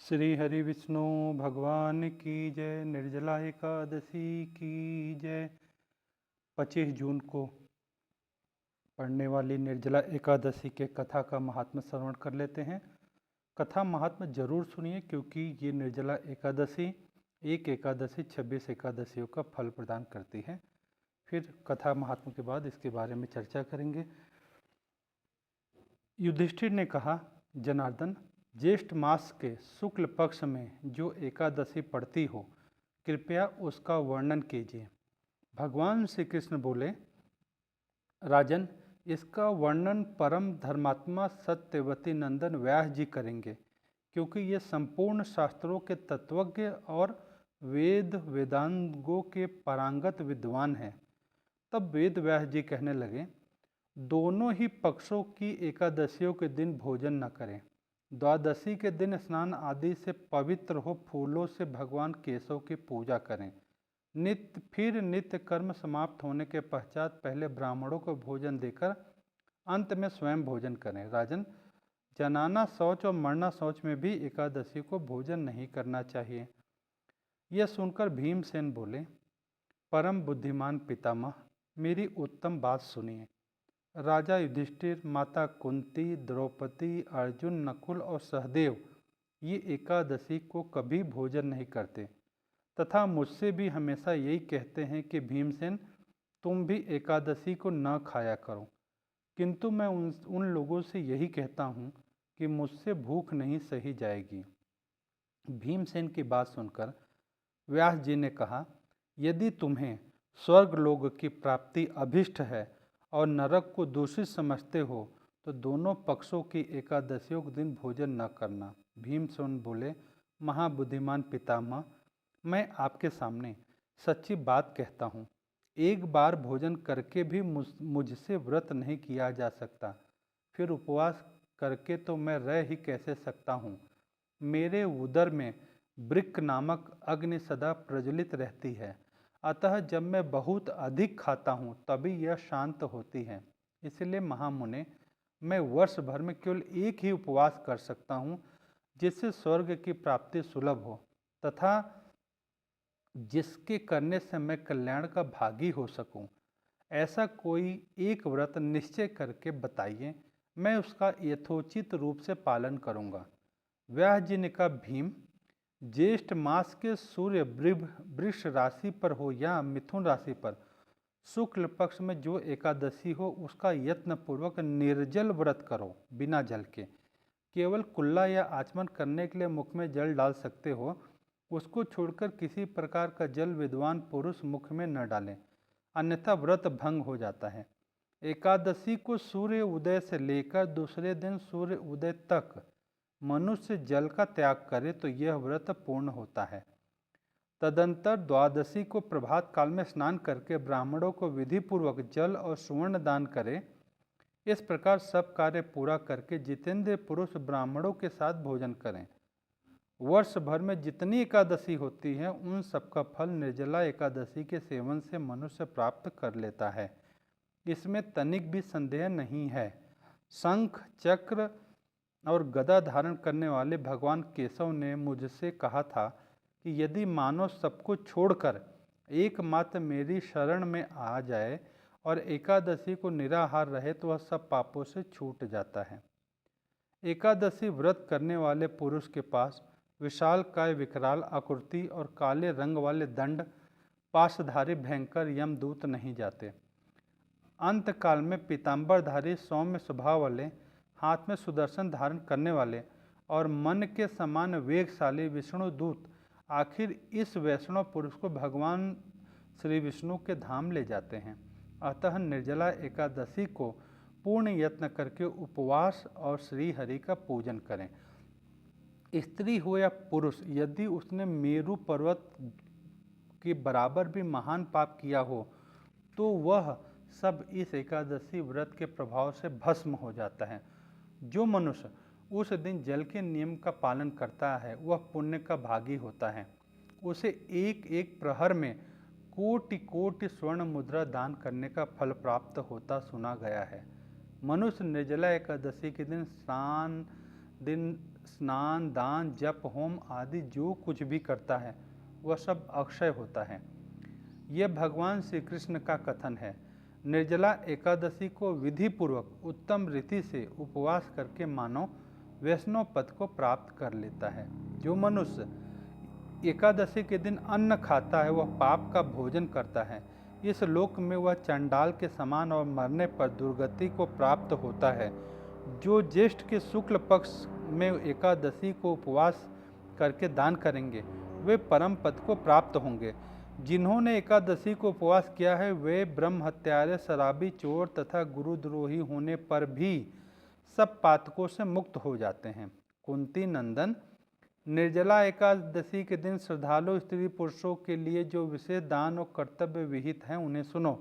श्री हरि विष्णु भगवान की जय। निर्जला एकादशी की जय। 25 जून को पढ़ने वाली निर्जला एकादशी के कथा का महात्म्य श्रवण कर लेते हैं। कथा महात्म्य जरूर सुनिए, क्योंकि ये निर्जला एकादशी एक एकादशी 26 एकादशियों का फल प्रदान करती है। फिर कथा महात्म्य के बाद इसके बारे में चर्चा करेंगे। युधिष्ठिर ने कहा, जनार्दन, ज्येष्ठ मास के शुक्ल पक्ष में जो एकादशी पड़ती हो, कृपया उसका वर्णन कीजिए। भगवान श्री कृष्ण बोले, राजन, इसका वर्णन परम धर्मात्मा सत्यवती नंदन व्यास जी करेंगे, क्योंकि ये संपूर्ण शास्त्रों के तत्वज्ञ और वेद वेदांगों के पारंगत विद्वान हैं। तब वेद व्यास जी कहने लगे, दोनों ही पक्षों की एकादशियों के दिन भोजन न करें। द्वादशी के दिन स्नान आदि से पवित्र हो फूलों से भगवान केशव की पूजा करें। नित्य कर्म समाप्त होने के पश्चात पहले ब्राह्मणों को भोजन देकर अंत में स्वयं भोजन करें। राजन, जनाना शौच और मरना शौच में भी एकादशी को भोजन नहीं करना चाहिए। यह सुनकर भीमसेन बोले, परम बुद्धिमान पितामह, मेरी उत्तम बात सुनिए। राजा युधिष्ठिर, माता कुंती, द्रौपदी, अर्जुन, नकुल और सहदेव ये एकादशी को कभी भोजन नहीं करते, तथा मुझसे भी हमेशा यही कहते हैं कि भीमसेन, तुम भी एकादशी को न खाया करो। किंतु मैं उन लोगों से यही कहता हूँ कि मुझसे भूख नहीं सही जाएगी। भीमसेन की बात सुनकर व्यास जी ने कहा, यदि तुम्हें स्वर्गलोक की प्राप्ति अभिष्ट है और नरक को दूषित समझते हो, तो दोनों पक्षों की एकादशियों के दिन भोजन न करना। भीमसेन बोले, महाबुद्धिमान पितामह, मैं आपके सामने सच्ची बात कहता हूँ। एक बार भोजन करके भी मुझसे व्रत नहीं किया जा सकता, फिर उपवास करके तो मैं रह ही कैसे सकता हूँ। मेरे उदर में वृक्क नामक अग्नि सदा प्रज्वलित रहती है, अतः जब मैं बहुत अधिक खाता हूँ तभी यह शांत होती है। इसलिए महामुने, मैं वर्ष भर में केवल एक ही उपवास कर सकता हूँ, जिससे स्वर्ग की प्राप्ति सुलभ हो तथा जिसके करने से मैं कल्याण का भागी हो सकूं। ऐसा कोई एक व्रत निश्चय करके बताइए, मैं उसका यथोचित रूप से पालन करूँगा। व्यास जी ने कहा, भीम, ज्येष्ठ मास के सूर्य वृष राशि पर हो या मिथुन राशि पर शुक्ल पक्ष में जो एकादशी हो, उसका यत्न पूर्वक निर्जल व्रत करो, बिना जल के। केवल कुल्ला या आचमन करने के लिए मुख में जल डाल सकते हो, उसको छोड़कर किसी प्रकार का जल विद्वान पुरुष मुख में न डालें, अन्यथा व्रत भंग हो जाता है। एकादशी को सूर्य उदय से लेकर दूसरे दिन सूर्य उदय तक मनुष्य जल का त्याग करे तो यह व्रत पूर्ण होता है। तदंतर द्वादशी को प्रभात काल में स्नान करके ब्राह्मणों को विधि पूर्वक जल और सुवर्ण दान करे। इस प्रकार सब कार्य पूरा करके जितेंद्र पुरुष ब्राह्मणों के साथ भोजन करें। वर्ष भर में जितनी एकादशी होती है, उन सबका फल निर्जला एकादशी के सेवन से मनुष्य प्राप्त कर लेता है। इसमें तनिक भी संदेह नहीं है। शंख, चक्र और गदा धारण करने वाले भगवान केशव ने मुझसे कहा था कि यदि मानव सबको छोड़कर एकमात्र मेरी शरण में आ जाए और एकादशी को निराहार रहे तो वह सब पापों से छूट जाता है। एकादशी व्रत करने वाले पुरुष के पास विशाल काय, विकराल आकृति और काले रंग वाले दंड पाशधारी भयंकर यमदूत नहीं जाते। अंत काल में पीताम्बरधारी सौम्य स्वभाव वाले, हाथ में सुदर्शन धारण करने वाले और मन के समान वेगशाली विष्णु दूत आखिर इस वैष्णव पुरुष को भगवान श्री विष्णु के धाम ले जाते हैं। अतः निर्जला एकादशी को पूर्ण यत्न करके उपवास और श्री हरि का पूजन करें। स्त्री हो या पुरुष, यदि उसने मेरु पर्वत के बराबर भी महान पाप किया हो, तो वह सब इस एकादशी व्रत के प्रभाव से भस्म हो जाता है। जो मनुष्य उस दिन जल के नियम का पालन करता है, वह पुण्य का भागी होता है। उसे एक एक प्रहर में कोटि कोटि स्वर्ण मुद्रा दान करने का फल प्राप्त होता सुना गया है। मनुष्य निर्जला एकादशी के दिन स्नान, दान, जप, होम आदि जो कुछ भी करता है वह सब अक्षय होता है। यह भगवान श्री कृष्ण का कथन है। निर्जला एकादशी को विधि पूर्वक उत्तम रीति से उपवास करके मानव वैष्णव पद को प्राप्त कर लेता है। जो मनुष्य एकादशी के दिन अन्न खाता है वह पाप का भोजन करता है। इस लोक में वह चंडाल के समान और मरने पर दुर्गति को प्राप्त होता है। जो ज्येष्ठ के शुक्ल पक्ष में एकादशी को उपवास करके दान करेंगे वे परम पद को प्राप्त होंगे। जिन्होंने एकादशी को उपवास किया है वे ब्रह्म हत्यारे, शराबी, चोर तथा गुरुद्रोही होने पर भी सब पातकों से मुक्त हो जाते हैं। कुंती नंदन, निर्जला एकादशी के दिन श्रद्धालु स्त्री पुरुषों के लिए जो विशेष दान और कर्तव्य विहित हैं उन्हें सुनो।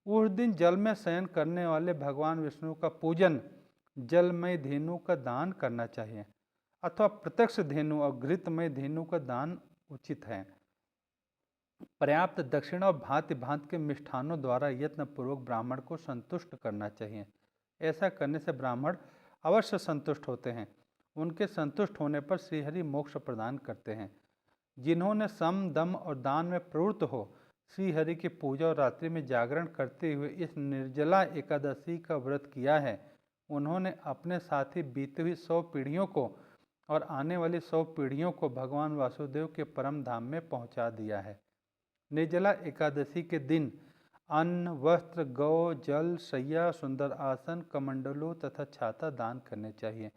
उस दिन जल में शयन करने वाले भगवान विष्णु का पूजन, जलमय धेनु का दान करना चाहिए अथवा प्रत्यक्ष धेनु और घृतमय धेनु का दान उचित है। पर्याप्त दक्षिणा और भांति भांति के मिष्ठानों द्वारा यत्न पूर्वक ब्राह्मण को संतुष्ट करना चाहिए। ऐसा करने से ब्राह्मण अवश्य संतुष्ट होते हैं। उनके संतुष्ट होने पर श्रीहरि मोक्ष प्रदान करते हैं। जिन्होंने सम, दम और दान में प्रवृत्त हो श्रीहरि की पूजा और रात्रि में जागरण करते हुए इस निर्जला एकादशी का व्रत किया है, उन्होंने अपने साथ ही बीती हुई 100 पीढ़ियों को और आने वाली 100 पीढ़ियों को भगवान वासुदेव के परम धाम में पहुंचा दिया है। निर्जला एकादशी के दिन अन्न, वस्त्र, गौ, जल, शैया, सुंदर आसन, कमंडलों तथा छाता दान करने चाहिए।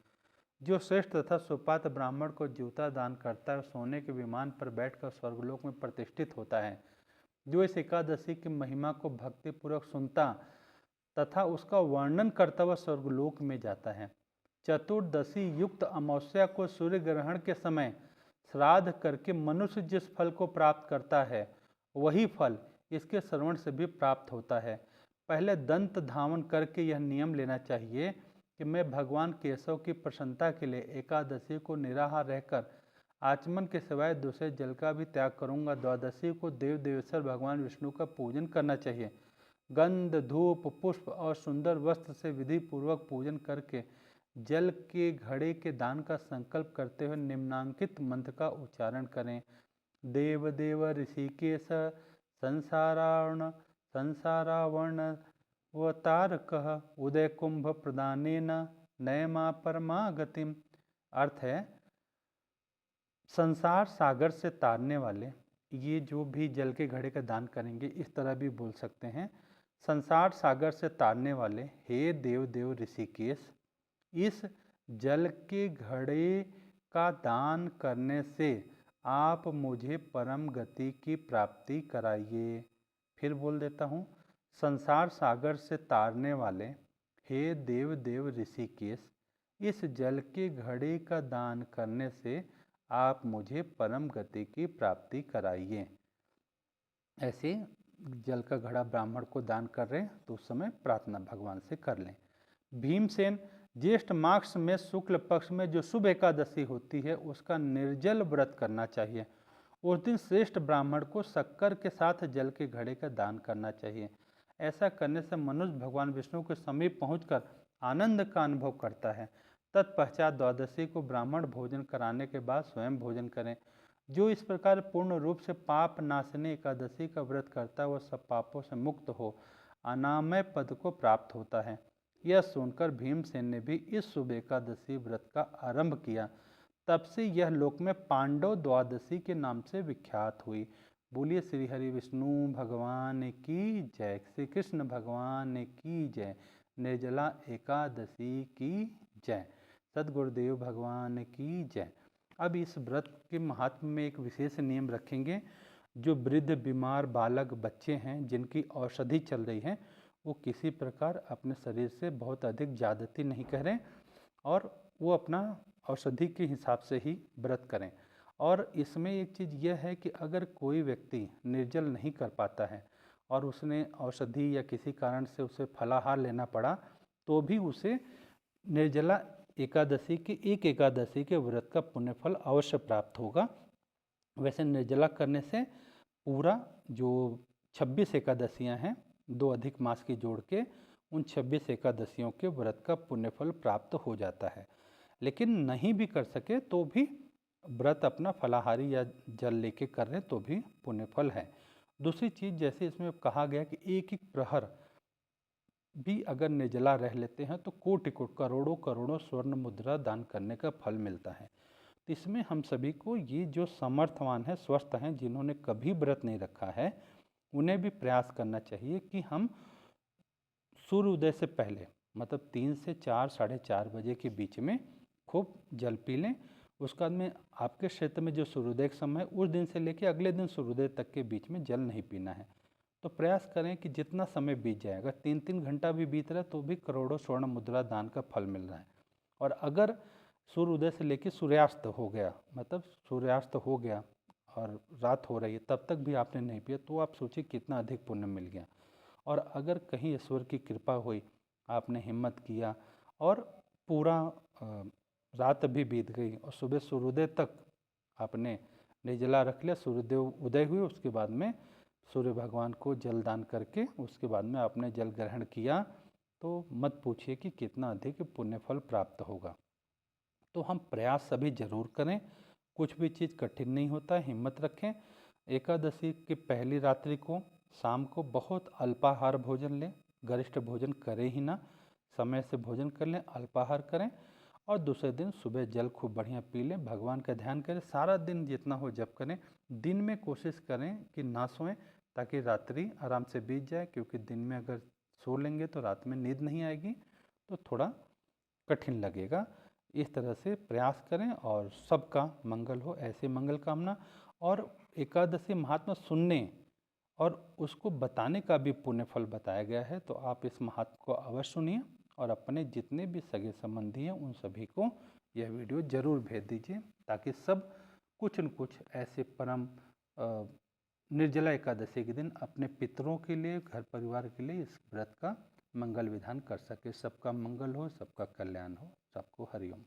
जो श्रेष्ठ तथा सुपात्र ब्राह्मण को जूता दान करता है सोने के विमान पर बैठकर स्वर्गलोक में प्रतिष्ठित होता है। जो इस एकादशी की महिमा को भक्तिपूर्वक सुनता तथा उसका वर्णन करता हुआ स्वर्गलोक में जाता है। चतुर्दशी युक्त अमावस्या को सूर्य ग्रहण के समय श्राद्ध करके मनुष्य जिस फल को प्राप्त करता है वही फल इसके श्रवण से भी प्राप्त होता है। पहले दंत धावन करके यह नियम लेना चाहिए कि मैं भगवान केशव की प्रसन्नता के लिए एकादशी को निराहार रहकर आचमन के सिवाय दूसरे जल का भी त्याग करूंगा। द्वादशी को देव देवेश्वर भगवान विष्णु का पूजन करना चाहिए। गंध, धूप, पुष्प और सुंदर वस्त्र से विधि पूर्वक पूजन करके जल के घड़े के दान का संकल्प करते हुए निम्नांकित मंत्र का उच्चारण करें। देव देव ऋषिकेश संसारावतारकः उदय कुंभ प्रदानेन नयमा परमागतिम। अर्थ है, संसार सागर से तारने वाले, ये जो भी जल के घड़े का दान करेंगे इस तरह भी बोल सकते हैं। संसार सागर से तारने वाले हे देव देव ऋषिकेश, इस जल के घड़े का दान करने से आप मुझे परम गति की प्राप्ति कराइए। फिर बोल देता हूँ, संसार सागर से तारने वाले हे देव देव ऋषिकेश, इस जल के घड़े का दान करने से आप मुझे परम गति की प्राप्ति कराइए। ऐसे जल का घड़ा ब्राह्मण को दान कर रहे हैं तो उस समय प्रार्थना भगवान से कर लें। भीमसेन, ज्येष्ठ मास में शुक्ल पक्ष में जो शुभ एकादशी होती है उसका निर्जल व्रत करना चाहिए। उस दिन श्रेष्ठ ब्राह्मण को शक्कर के साथ जल के घड़े का दान करना चाहिए। ऐसा करने से मनुष्य भगवान विष्णु के समीप पहुंचकर आनंद का अनुभव करता है। तत्पश्चात द्वादशी को ब्राह्मण भोजन कराने के बाद स्वयं भोजन करें। जो इस प्रकार पूर्ण रूप से पाप नाशनी एकादशी का व्रत करता है वह सब पापों से मुक्त हो अनामय पद को प्राप्त होता है। यह सुनकर भीमसेन ने भी इस शुभ एकादशी व्रत का आरंभ किया। तब से यह लोक में पांडव द्वादशी के नाम से विख्यात हुई। बोलिए श्री हरि विष्णु भगवान की जय, श्री कृष्ण भगवान की जय, निर्जला एकादशी की जय, सद्गुरुदेव भगवान की जय। अब इस व्रत के महात्म्य में एक विशेष नियम रखेंगे। जो वृद्ध, बीमार, बालक, बच्चे हैं जिनकी औषधि चल रही है वो किसी प्रकार अपने शरीर से बहुत अधिक ज्यादती नहीं करें और वो अपना औषधि के हिसाब से ही व्रत करें। और इसमें एक चीज़ यह है कि अगर कोई व्यक्ति निर्जल नहीं कर पाता है और उसने औषधि या किसी कारण से उसे फलाहार लेना पड़ा तो भी उसे निर्जला एकादशी की एक एकादशी के व्रत का पुण्यफल अवश्य प्राप्त होगा। वैसे निर्जला करने से पूरा जो 26 एकादशियां हैं, 2 अधिक मास की जोड़ के उन 26 एकादशियों के व्रत का पुण्यफल प्राप्त हो जाता है। लेकिन नहीं भी कर सके तो भी व्रत अपना फलाहारी या जल लेके कर रहे तो भी पुण्य फल है। दूसरी चीज़, जैसे इसमें कहा गया कि एक एक प्रहर भी अगर निर्जला रह लेते हैं तो कोटि कोटि करोड़ों करोड़ों स्वर्ण मुद्रा दान करने का फल मिलता है। तो इसमें हम सभी को, ये जो समर्थवान है, स्वस्थ हैं, जिन्होंने कभी व्रत नहीं रखा है, उन्हें भी प्रयास करना चाहिए कि हम सूर्य उदय से पहले, मतलब 3 से 4, साढ़े 4 बजे के बीच में खूब जल पी लें। उसके बाद में आपके क्षेत्र में जो सूर्योदय का समय है, उस दिन से लेकर अगले दिन सूर्योदय तक के बीच में जल नहीं पीना है। तो प्रयास करें कि जितना समय बीत जाएगा, 3-3 घंटा भी बीत रहा है तो भी करोड़ों स्वर्ण मुद्रा दान का फल मिल रहा है। और अगर सूर्योदय से लेकर सूर्यास्त हो गया, मतलब सूर्यास्त हो गया और रात हो रही है, तब तक भी आपने नहीं पिया, तो आप सोचिए कितना अधिक पुण्य मिल गया। और अगर कहीं ईश्वर की कृपा हुई, आपने हिम्मत किया और पूरा रात भी बीत गई और सुबह सूर्योदय तक आपने निर्जला रख लिया, सूर्योदय उदय हुई, उसके बाद में सूर्य भगवान को जल दान करके उसके बाद में आपने जल ग्रहण किया, तो मत पूछिए कि कितना अधिक पुण्य फल प्राप्त होगा। तो हम प्रयास सभी जरूर करें, कुछ भी चीज़ कठिन नहीं होता, हिम्मत रखें। एकादशी की पहली रात्रि को, शाम को बहुत अल्पाहार भोजन लें, गरिष्ठ भोजन करें ही ना, समय से भोजन कर लें, अल्पाहार करें और दूसरे दिन सुबह जल खूब बढ़िया पी लें, भगवान का ध्यान करें, सारा दिन जितना हो जप करें। दिन में कोशिश करें कि ना सोएं ताकि रात्रि आराम से बीत जाए, क्योंकि दिन में अगर सो लेंगे तो रात में नींद नहीं आएगी, तो थोड़ा कठिन लगेगा। इस तरह से प्रयास करें और सबका मंगल हो, ऐसे मंगल कामना। और एकादशी महात्मा सुनने और उसको बताने का भी पुण्य फल बताया गया है, तो आप इस महात्मा को अवश्य सुनिए और अपने जितने भी सगे संबंधी हैं उन सभी को यह वीडियो जरूर भेज दीजिए, ताकि सब कुछ न कुछ ऐसे परम निर्जला एकादशी के दिन अपने पितरों के लिए, घर परिवार के लिए इस व्रत का मंगल विधान कर सके। सबका मंगल हो, सबका कल्याण हो। सबको हरिओम।